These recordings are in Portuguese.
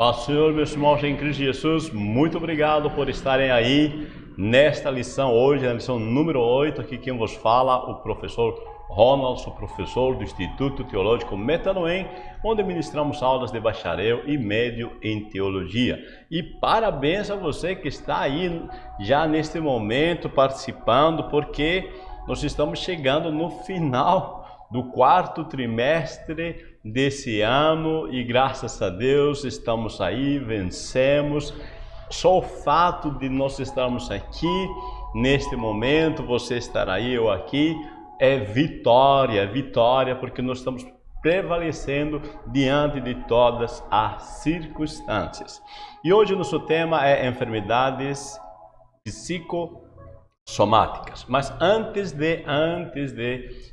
Paz, Senhor, meus irmãos em Cristo Jesus, muito obrigado por estarem aí nesta lição hoje, a lição número 8, aqui quem vos fala, o professor Ronald, sou professor do Instituto Teológico Metanoem, onde ministramos aulas de bacharel e médio em teologia. E parabéns a você que está aí já neste momento participando, porque nós estamos chegando no final do quarto trimestre desse ano e graças a Deus estamos aí, vencemos. Só o fato de nós estarmos aqui neste momento, você estar aí, eu aqui, é vitória, porque nós estamos prevalecendo diante de todas as circunstâncias. E hoje o nosso tema é enfermidades psicossomáticas. Mas antes de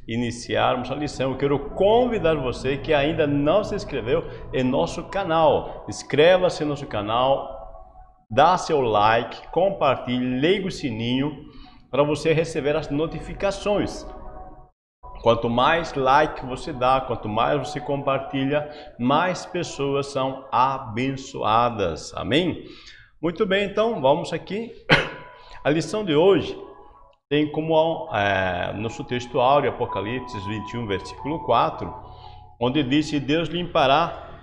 iniciarmos a lição, eu quero convidar você que ainda não se inscreveu em nosso canal. Inscreva-se no nosso canal, dá seu like, compartilhe, ligue o sininho para você receber as notificações. Quanto mais like você dá, quanto mais você compartilha, mais pessoas são abençoadas. Amém? Muito bem, então vamos aqui. A lição de hoje tem como nosso texto áureo, Apocalipse 21, versículo 4, onde diz: Deus limpará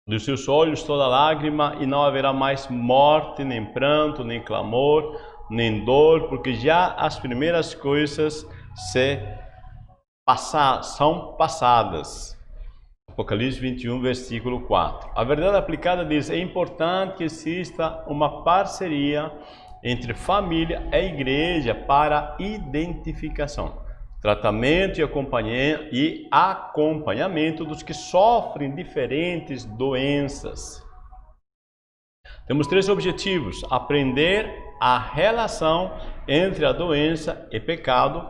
dos seus olhos toda lágrima e não haverá mais morte, nem pranto, nem clamor, nem dor, porque já as primeiras coisas são passadas. Apocalipse 21, versículo 4. A verdade aplicada diz: é importante que exista uma parceria entre família e igreja para identificação, tratamento e acompanhamento dos que sofrem diferentes doenças. Temos três objetivos: aprender a relação entre a doença e pecado,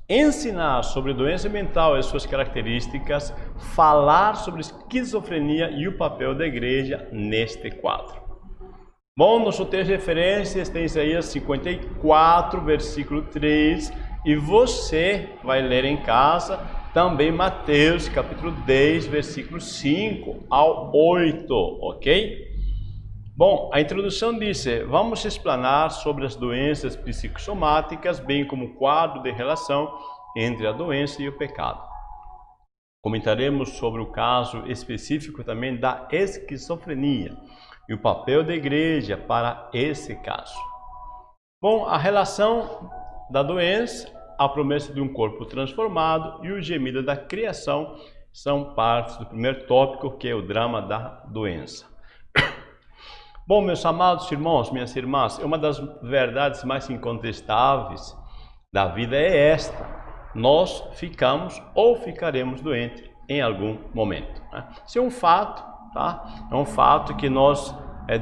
ensinar sobre doença mental e suas características, falar sobre esquizofrenia e o papel da igreja neste quadro. Bom, nosso texto de referências tem Isaías 54, versículo 3, e você vai ler em casa também Mateus, capítulo 10, versículo 5 ao 8, ok? Bom, a introdução diz: vamos explanar sobre as doenças psicossomáticas, bem como o quadro de relação entre a doença e o pecado. Comentaremos sobre o caso específico também da esquizofrenia e o papel da igreja para esse caso. Bom, a relação da doença, a promessa de um corpo transformado e o gemido da criação são partes do primeiro tópico, que é o drama da doença. Bom, meus amados irmãos, minhas irmãs, uma das verdades mais incontestáveis da vida é esta: nós ficamos ou ficaremos doentes em algum momento. Isso é um fato, tá? É um fato que nós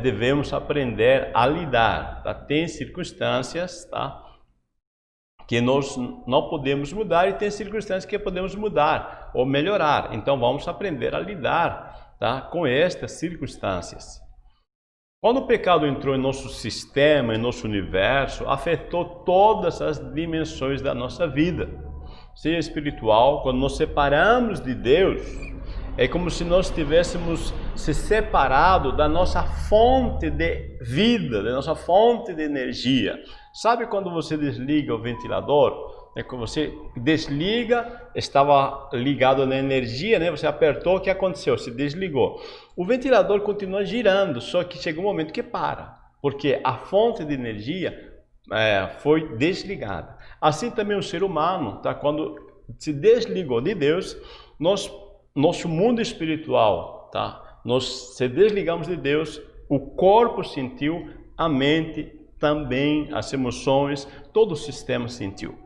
devemos aprender a lidar. Tá? Tem circunstâncias, tá, que nós não podemos mudar, e tem circunstâncias que podemos mudar ou melhorar. Então vamos aprender a lidar, tá, com estas circunstâncias. Quando o pecado entrou em nosso sistema, em nosso universo, afetou todas as dimensões da nossa vida, seja espiritual. Quando nos separamos de Deus, é como se nós tivéssemos se separado da nossa fonte de vida, da nossa fonte de energia. Sabe quando você desliga o ventilador? É quando você desliga, estava ligado na energia, né? Você apertou, o que aconteceu? Se desligou. O ventilador continua girando, só que chega um momento que para, porque a fonte de energia foi desligada. Assim também o ser humano, tá? Quando se desligou de Deus, nosso mundo espiritual, tá? Nós se desligamos de Deus, o corpo sentiu, a mente também, as emoções, todo o sistema sentiu.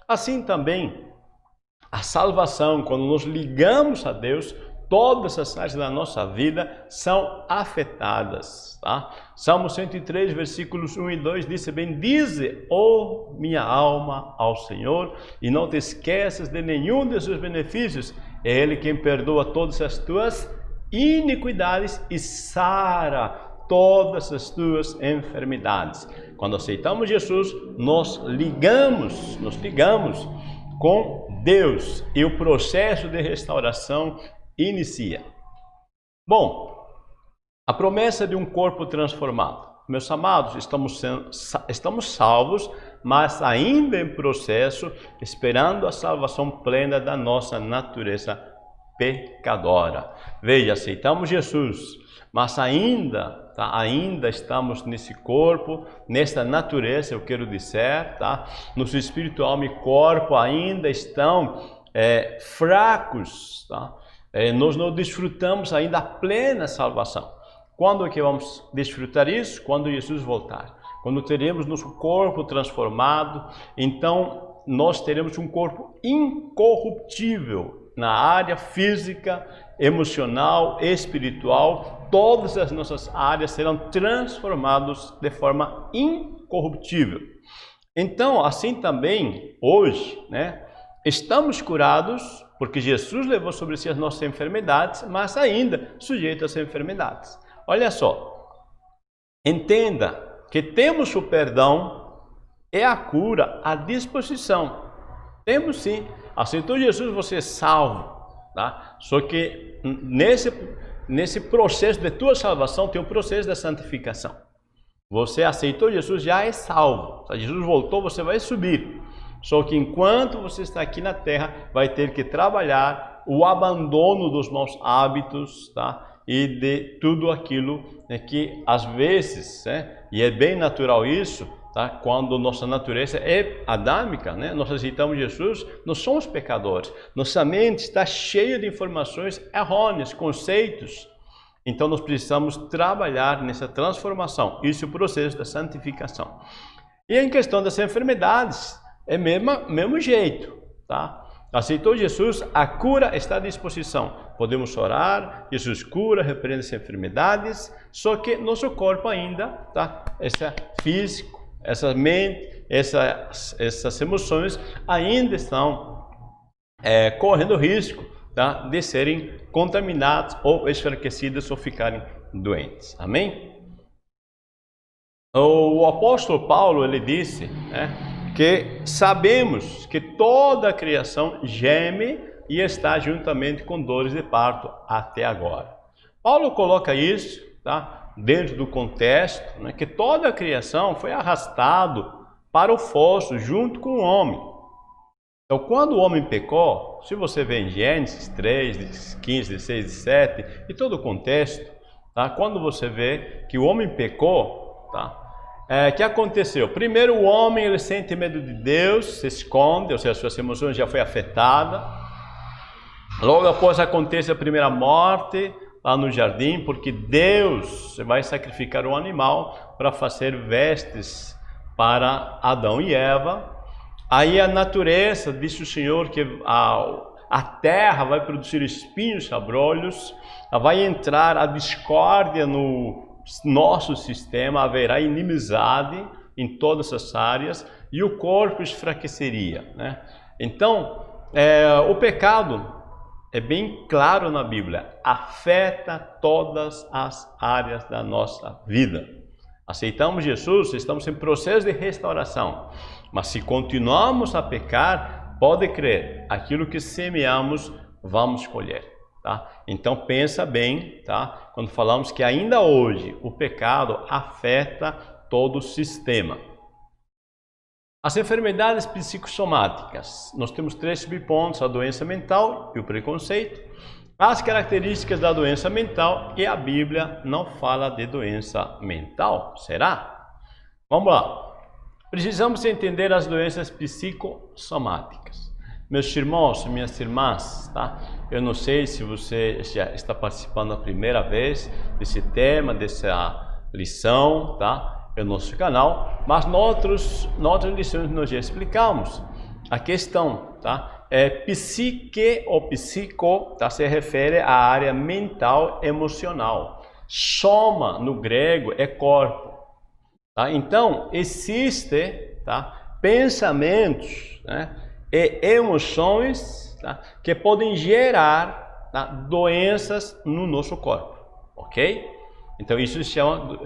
Assim também, a salvação, quando nos ligamos a Deus, todas as áreas da nossa vida são afetadas, tá? Salmo 103, versículos 1 e 2 diz: bendize, ó minha alma, ao Senhor, e não te esqueças de nenhum de seus benefícios. É Ele quem perdoa todas as tuas iniquidades e sara todas as tuas enfermidades. Quando aceitamos Jesus, nos ligamos com Deus e o processo de restauração inicia. Bom, A promessa de um corpo transformado. Meus amados, estamos salvos, mas ainda em processo, esperando a salvação plena da nossa natureza pecadora. Veja, aceitamos Jesus, mas ainda estamos nesse corpo, nessa natureza, eu quero dizer, tá? Nosso espírito, alma e corpo ainda estão fracos, tá? Nós não desfrutamos ainda a plena salvação. Quando é que vamos desfrutar isso? Quando Jesus voltar. Quando teremos nosso corpo transformado, então nós teremos um corpo incorruptível na área física, emocional, espiritual. Todas as nossas áreas serão transformadas de forma incorruptível. Então, assim também, hoje, né, estamos curados, porque Jesus levou sobre si as nossas enfermidades, mas ainda sujeitos às enfermidades. Olha só, entenda que temos o perdão e a cura à disposição. Temos sim. Aceitou Jesus, você é salvo, tá? Só que nesse processo de tua salvação tem o processo da santificação. Você aceitou Jesus, já é salvo. Se Jesus voltou, você vai subir. Só que enquanto você está aqui na terra, vai ter que trabalhar o abandono dos maus hábitos, tá? E de tudo aquilo que às vezes, e é bem natural isso, tá? Quando nossa natureza é adâmica, né? Nós aceitamos Jesus, nós somos pecadores. Nossa mente está cheia de informações errôneas, conceitos. Então nós precisamos trabalhar nessa transformação. Isso é o processo da santificação. E em questão das enfermidades, é mesmo jeito, tá? Aceitou Jesus, a cura está à disposição. Podemos orar, Jesus cura, repreende as enfermidades, só que nosso corpo ainda, tá? Esse físico, essa mente, essas emoções ainda estão correndo risco, tá? De serem contaminados ou enfraquecidos ou ficarem doentes. Amém? O apóstolo Paulo, ele disse, que sabemos que toda a criação geme e está juntamente com dores de parto até agora. Paulo coloca isso, tá, dentro do contexto, que toda a criação foi arrastado para o fosso junto com o homem. Então, quando o homem pecou, se você vê em Gênesis 3, 15, 16, 17 e todo o contexto, tá, quando você vê que o homem pecou, tá, que aconteceu? Primeiro, o homem ele sente medo de Deus, se esconde, ou seja, as suas emoções já foi afetada. Logo após acontece a primeira morte lá no jardim, porque Deus vai sacrificar um animal para fazer vestes para Adão e Eva. Aí a natureza, disse o Senhor, que a terra vai produzir espinhos, abrolhos, vai entrar a discórdia no nosso sistema, haverá inimizade em todas as áreas e o corpo enfraqueceria, né? Então, o pecado é bem claro na Bíblia, afeta todas as áreas da nossa vida. Aceitamos Jesus, estamos em processo de restauração, mas se continuamos a pecar, pode crer, aquilo que semeamos, vamos colher. Tá? Então pensa bem, tá? Quando falamos que ainda hoje o pecado afeta todo o sistema. As enfermidades psicossomáticas. Nós temos 3 subpontos, a doença mental e o preconceito. As características da doença mental e a Bíblia não fala de doença mental. Será? Vamos lá. Precisamos entender as doenças psicossomáticas. Meus irmãos, minhas irmãs, tá? Eu não sei se você já está participando a primeira vez desse tema, dessa lição, tá? É o nosso canal, mas noutras lições nós já explicamos a questão, tá? Psique ou psico, tá? Se refere à área mental, emocional. Soma, no grego, é corpo, tá? Então, existe, tá? Pensamentos, né? E emoções, tá? Que podem gerar, tá? Doenças no nosso corpo, ok? Então isso se chama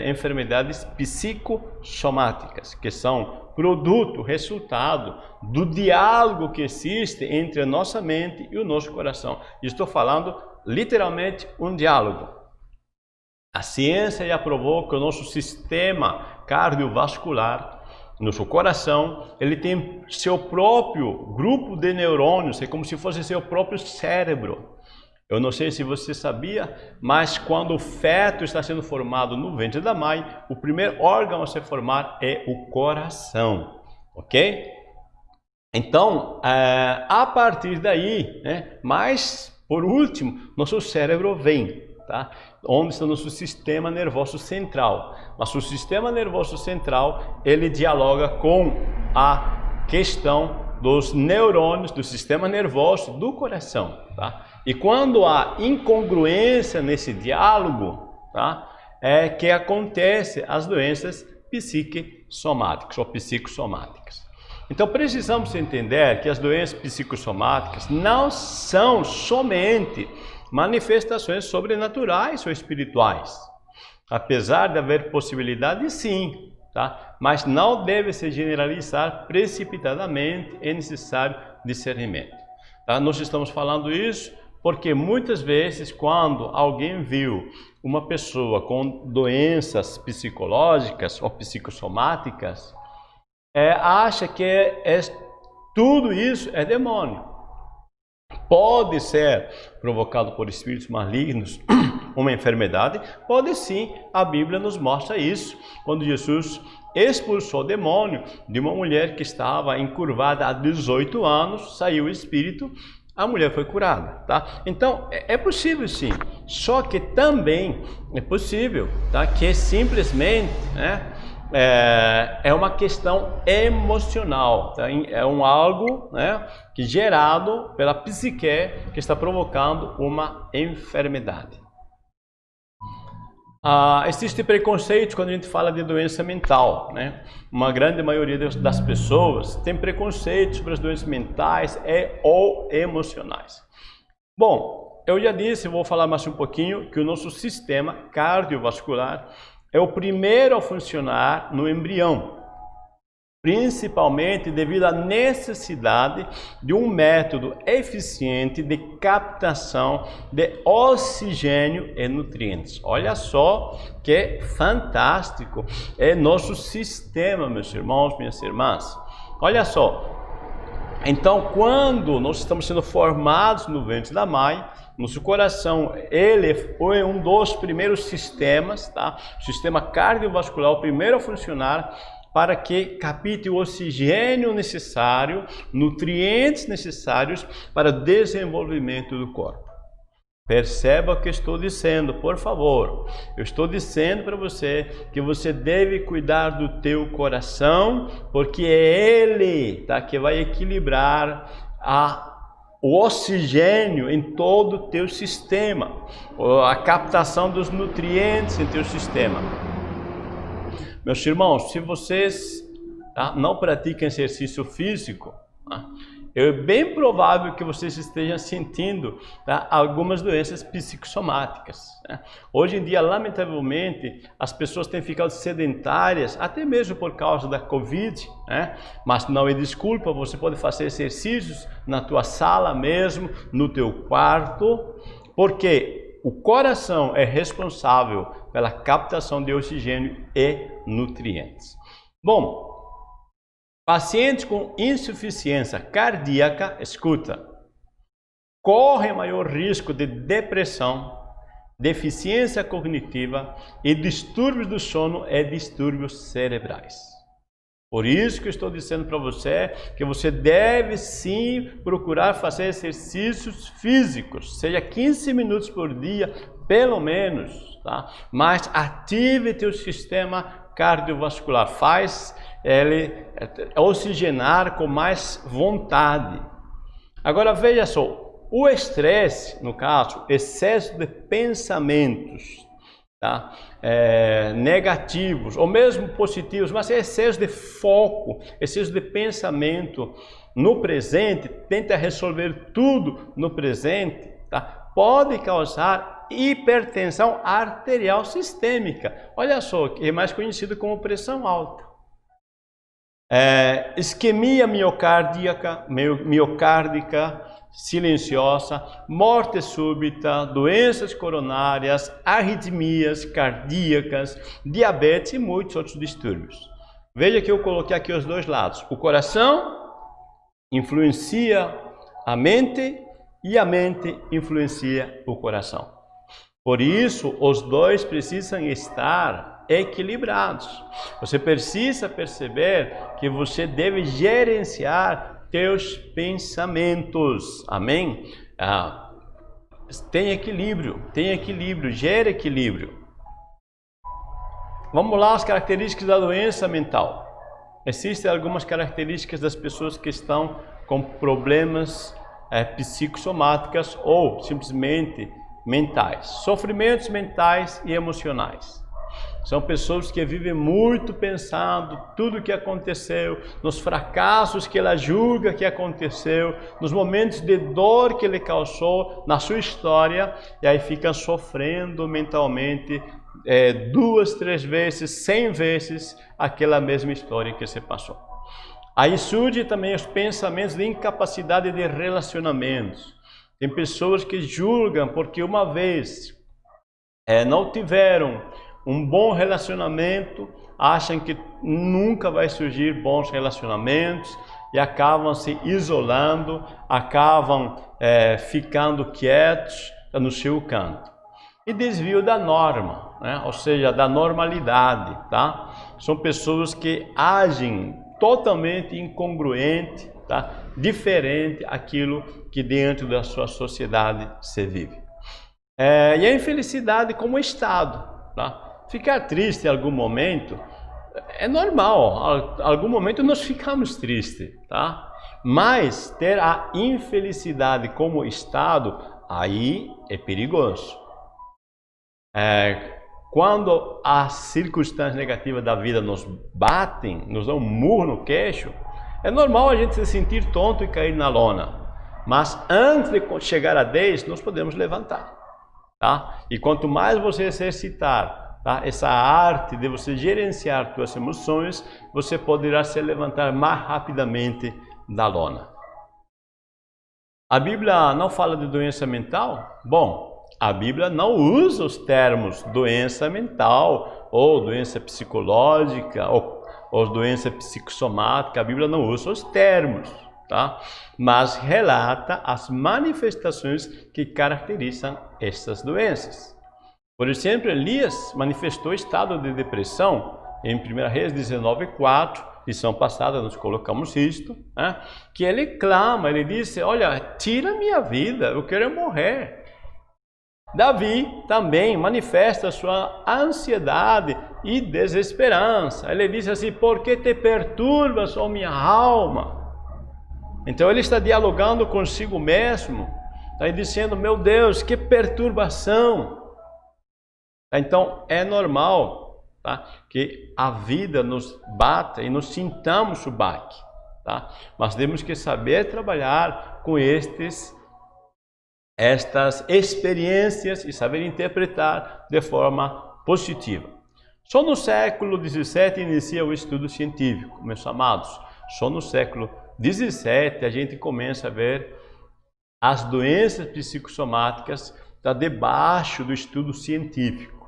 enfermidades psicossomáticas, que são produto, resultado do diálogo que existe entre a nossa mente e o nosso coração. Estou falando literalmente um diálogo. A ciência já provou que o nosso sistema cardiovascular, nosso coração, ele tem seu próprio grupo de neurônios, é como se fosse seu próprio cérebro. Eu não sei se você sabia, mas quando o feto está sendo formado no ventre da mãe, o primeiro órgão a se formar é o coração, ok? Então, a partir daí, né, mas por último, nosso cérebro vem, tá? Onde está nosso sistema nervoso central. Mas o sistema nervoso central, ele dialoga com a questão dos neurônios do sistema nervoso do coração, tá? E quando há incongruência nesse diálogo, tá, é que acontece as doenças psiquissomáticas ou psicossomáticas. Então precisamos entender que as doenças psicossomáticas não são somente manifestações sobrenaturais ou espirituais. Apesar de haver possibilidade, sim, tá? Mas não deve se generalizar precipitadamente, é necessário discernimento. Tá? Nós estamos falando isso porque muitas vezes quando alguém viu uma pessoa com doenças psicológicas ou psicossomáticas, acha que tudo isso é demônio. Pode ser provocado por espíritos malignos uma enfermidade? Pode sim, a Bíblia nos mostra isso. Quando Jesus expulsou o demônio de uma mulher que estava encurvada há 18 anos, saiu o espírito, a mulher foi curada, tá? Então, é possível sim, só que também é possível, tá? Que simplesmente, né, é uma questão emocional, tá? É algo, né, que gerado pela psique que está provocando uma enfermidade. Existe preconceito quando a gente fala de doença mental, né? Uma grande maioria das pessoas tem preconceito sobre as doenças mentais ou emocionais. Bom, eu já disse, vou falar mais um pouquinho, que o nosso sistema cardiovascular é o primeiro a funcionar no embrião, principalmente devido à necessidade de um método eficiente de captação de oxigênio e nutrientes. Olha só que fantástico é nosso sistema, meus irmãos, minhas irmãs. Olha só, então quando nós estamos sendo formados no ventre da mãe, nosso coração, ele foi um dos primeiros sistemas, tá? O sistema cardiovascular, o primeiro a funcionar, para que capte o oxigênio necessário, nutrientes necessários para o desenvolvimento do corpo. Perceba o que estou dizendo, por favor. Eu estou dizendo para você que você deve cuidar do teu coração, porque é ele, tá, que vai equilibrar o oxigênio em todo o teu sistema, a captação dos nutrientes em teu sistema. Meus irmãos, se vocês não praticam exercício físico, é bem provável que vocês estejam sentindo algumas doenças psicossomáticas. Hoje em dia, lamentavelmente, as pessoas têm ficado sedentárias, até mesmo por causa da Covid, mas não é desculpa, você pode fazer exercícios na tua sala mesmo, no teu quarto, porque o coração é responsável pela captação de oxigênio e nutrientes. Bom, pacientes com insuficiência cardíaca, escuta, correm maior risco de depressão, deficiência cognitiva e distúrbios do sono e distúrbios cerebrais. Por isso que eu estou dizendo para você que você deve sim procurar fazer exercícios físicos, seja 15 minutos por dia, pelo menos, tá? Mas ative teu sistema cardiovascular, faz ele oxigenar com mais vontade. Agora veja só, o estresse, no caso, excesso de pensamentos, tá? Negativos ou mesmo positivos, mas excesso de foco, excesso de pensamento no presente, tenta resolver tudo no presente, tá? Pode causar hipertensão arterial sistêmica. Olha só, que é mais conhecido como pressão alta. Isquemia miocárdica, silenciosa, morte súbita, doenças coronárias, arritmias cardíacas, diabetes e muitos outros distúrbios. Veja que eu coloquei aqui os dois lados. O coração influencia a mente e a mente influencia o coração. Por isso, os dois precisam estar equilibrados. Você precisa perceber que você deve gerenciar teus pensamentos. Amém? Tem equilíbrio, gere equilíbrio. Vamos lá, as características da doença mental. Existem algumas características das pessoas que estão com problemas psicossomáticas ou simplesmente mentais. Sofrimentos mentais e emocionais. São pessoas que vivem muito pensando tudo o que aconteceu, nos fracassos que ela julga que aconteceu, nos momentos de dor que ele causou na sua história, e aí ficam sofrendo mentalmente 2, 3 vezes, 100 vezes aquela mesma história que se passou. Aí surgem também os pensamentos de incapacidade de relacionamentos. Tem pessoas que julgam porque uma vez não tiveram um bom relacionamento, acham que nunca vai surgir bons relacionamentos e acabam se isolando, acabam ficando quietos no seu canto. E desvio da norma, né? Ou seja, da normalidade, tá? São pessoas que agem totalmente incongruente, tá? Diferente aquilo que dentro da sua sociedade se vive. E a infelicidade como estado, tá? Ficar triste em algum momento é normal, em algum momento nós ficamos tristes, tá? Mas ter a infelicidade como estado, aí é perigoso. Quando as circunstâncias negativas da vida nos batem, nos dão um murro no queixo, é normal a gente se sentir tonto e cair na lona. Mas antes de chegar a 10, nós podemos levantar, tá? E quanto mais você exercitar, tá, essa arte de você gerenciar suas emoções, você poderá se levantar mais rapidamente da lona. A Bíblia não fala de doença mental? Bom, a Bíblia não usa os termos doença mental, ou doença psicológica, ou doença psicossomática. A Bíblia não usa os termos, tá? Mas relata as manifestações que caracterizam estas doenças. Por exemplo, Elias manifestou estado de depressão em 1 Reis 19:4, lição passada nós colocamos isto, né? Que ele clama, ele disse: olha, tira minha vida, eu quero morrer. Davi também manifesta sua ansiedade e desesperança. Ele diz assim: por que te perturbas, ó minha alma? Então ele está dialogando consigo mesmo, está dizendo: meu Deus, que perturbação. Então é normal, tá, que a vida nos bata e nos sintamos o baque, tá? Mas temos que saber trabalhar com estas experiências e saber interpretar de forma positiva. Só no século XVII inicia o estudo científico, meus amados. Só no século XVII a gente começa a ver as doenças psicossomáticas tá debaixo do estudo científico.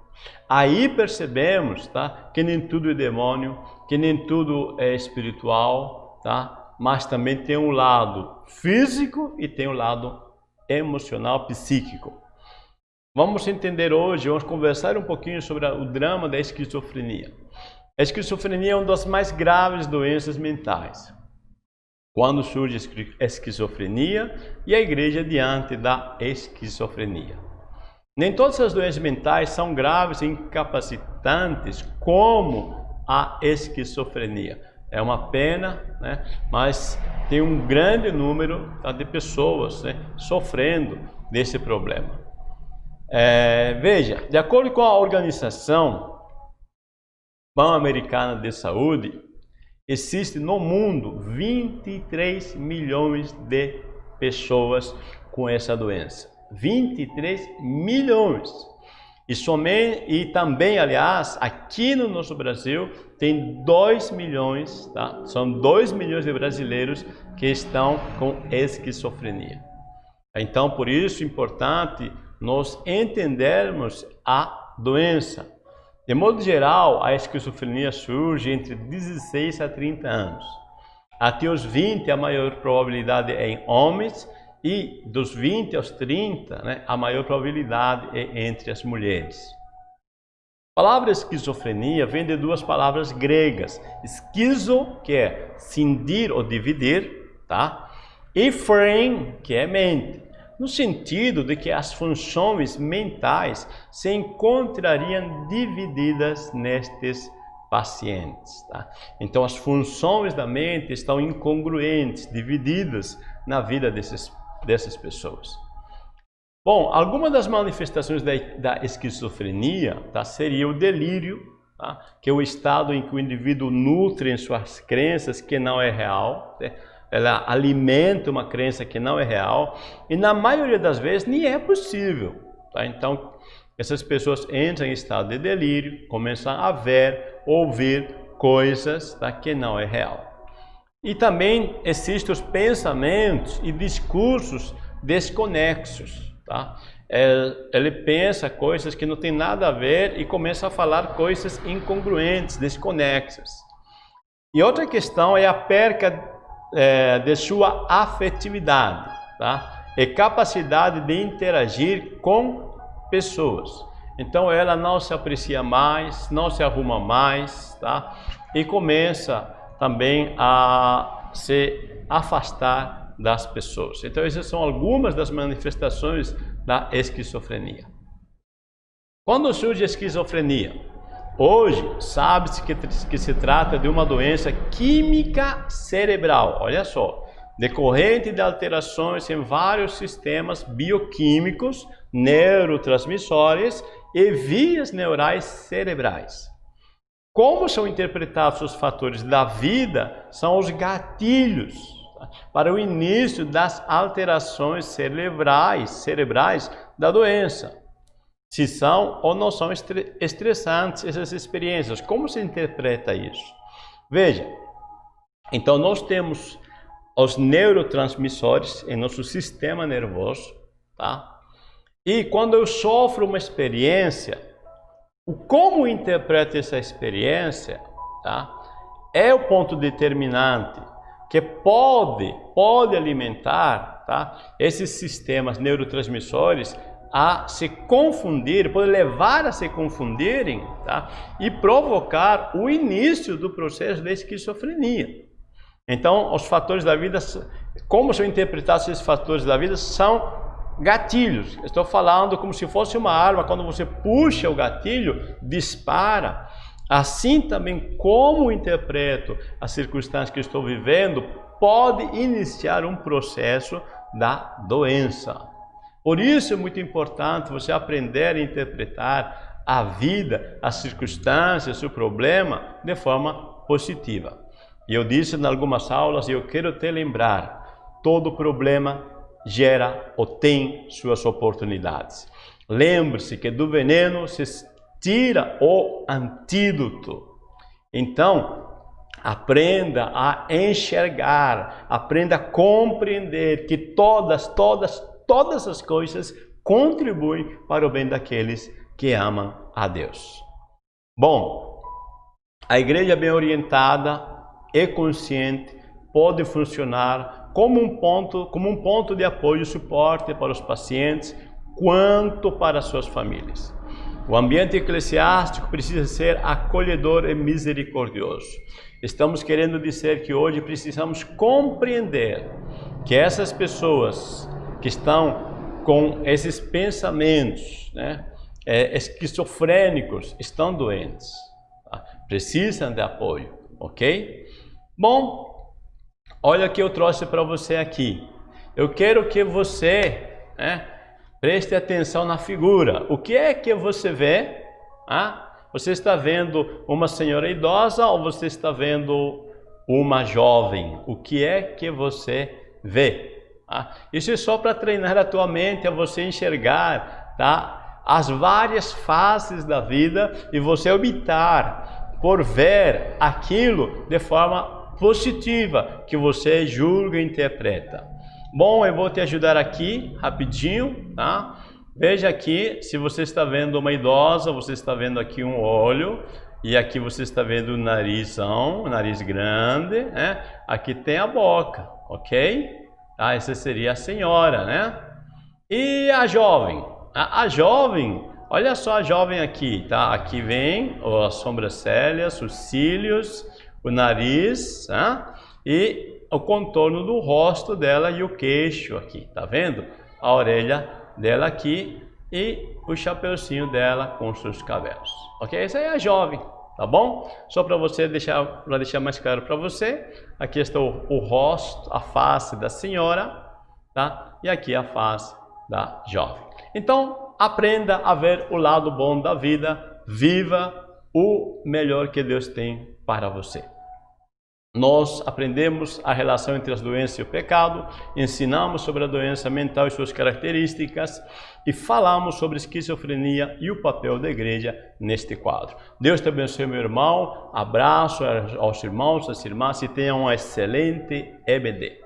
Aí percebemos, tá, que nem tudo é demônio, que nem tudo é espiritual, tá? Mas também tem um lado físico e tem um lado emocional, psíquico. Vamos entender hoje, vamos conversar um pouquinho sobre o drama da esquizofrenia. A esquizofrenia é uma das mais graves doenças mentais. Quando surge a esquizofrenia e a igreja diante da esquizofrenia. Nem todas as doenças mentais são graves e incapacitantes como a esquizofrenia. É uma pena, né? Mas tem um grande número, tá, de pessoas, né, sofrendo desse problema. Veja, de acordo com a Organização Pan-Americana de Saúde, existe no mundo 23 milhões de pessoas com essa doença. 23 milhões! E também, aliás, aqui no nosso Brasil, tem 2 milhões, tá? São 2 milhões de brasileiros que estão com esquizofrenia. Então, por isso é importante nós entendermos a doença. De modo geral, a esquizofrenia surge entre 16 a 30 anos. Até os 20, a maior probabilidade é em homens, e dos 20 aos 30, né, a maior probabilidade é entre as mulheres. A palavra esquizofrenia vem de duas palavras gregas. Esquizo, que é cindir ou dividir, tá? E phren, que é mente. No sentido de que as funções mentais se encontrariam divididas nestes pacientes, tá? Então as funções da mente estão incongruentes, divididas na vida dessas pessoas. Bom, algumas das manifestações da esquizofrenia, tá, seria o delírio, tá, que é o estado em que o indivíduo nutre em suas crenças que não é real, né? Ela alimenta uma crença que não é real e na maioria das vezes nem é possível. Tá? Então, essas pessoas entram em estado de delírio, começam a ver, ouvir coisas, tá, que não é real. E também existem os pensamentos e discursos desconexos. Tá? Ele pensa coisas que não tem nada a ver e começa a falar coisas incongruentes, desconexas. E outra questão é a perca de sua afetividade, tá? E capacidade de interagir com pessoas. Então ela não se aprecia mais, não se arruma mais, tá? E começa também a se afastar das pessoas. Então essas são algumas das manifestações da esquizofrenia. Quando surge a esquizofrenia? Hoje sabe-se que se trata de uma doença química cerebral, olha só, decorrente de alterações em vários sistemas bioquímicos, neurotransmissores e vias neurais cerebrais. Como são interpretados os fatores da vida são os gatilhos para o início das alterações cerebrais da doença. Se são ou não são estressantes essas experiências. Como se interpreta isso? Veja, então nós temos os neurotransmissores em nosso sistema nervoso, tá? E quando eu sofro uma experiência, como interpreto essa experiência, tá? É o ponto determinante que pode alimentar, tá, esses sistemas neurotransmissores a se confundir, pode levar a se confundirem, tá, e provocar o início do processo da esquizofrenia. Então, os fatores da vida, como são interpretados esses fatores da vida, são gatilhos. Estou falando como se fosse uma arma, quando você puxa o gatilho, dispara. Assim também como interpreto as circunstâncias que estou vivendo, pode iniciar um processo da doença. Por isso é muito importante você aprender a interpretar a vida, as circunstâncias, o problema de forma positiva. E eu disse em algumas aulas, e eu quero te lembrar, todo problema gera ou tem suas oportunidades. Lembre-se que do veneno se tira o antídoto. Então, aprenda a enxergar, aprenda a compreender que todas as coisas contribuem para o bem daqueles que amam a Deus. Bom, a igreja bem orientada e consciente pode funcionar como um ponto de apoio e suporte para os pacientes, quanto para suas famílias. O ambiente eclesiástico precisa ser acolhedor e misericordioso. Estamos querendo dizer que hoje precisamos compreender que essas pessoas que estão com esses pensamentos, né, esquizofrênicos, estão doentes, tá? Precisam de apoio, ok? Bom, olha o que eu trouxe para você aqui. Eu quero que você, né, preste atenção na figura. O que é que você vê? Você está vendo uma senhora idosa ou você está vendo uma jovem? O que é que você vê? Isso é só para treinar a tua mente, a você enxergar, tá, as várias fases da vida e você optar por ver aquilo de forma positiva que você julga e interpreta. Bom, eu vou te ajudar aqui, rapidinho, tá? Veja aqui, se você está vendo uma idosa, você está vendo aqui um olho, e aqui você está vendo o narizão, o nariz grande, né? Aqui tem a boca, ok? Tá? Essa seria a senhora, né? E a jovem? A jovem, olha só a jovem aqui, tá? Aqui vem as sobrancelhas, os cílios, o nariz, tá? E o contorno do rosto dela e o queixo aqui, tá vendo? A orelha dela aqui e o chapeuzinho dela com os seus cabelos, ok? Essa é a jovem, tá bom? Só para você deixar mais claro para você, aqui está o rosto, a face da senhora, tá? E aqui a face da jovem. Então, aprenda a ver o lado bom da vida, viva o melhor que Deus tem para você. Nós aprendemos a relação entre as doenças e o pecado, ensinamos sobre a doença mental e suas características e falamos sobre esquizofrenia e o papel da igreja neste quadro. Deus te abençoe, meu irmão, abraço aos irmãos, às irmãs e tenha um excelente EBD.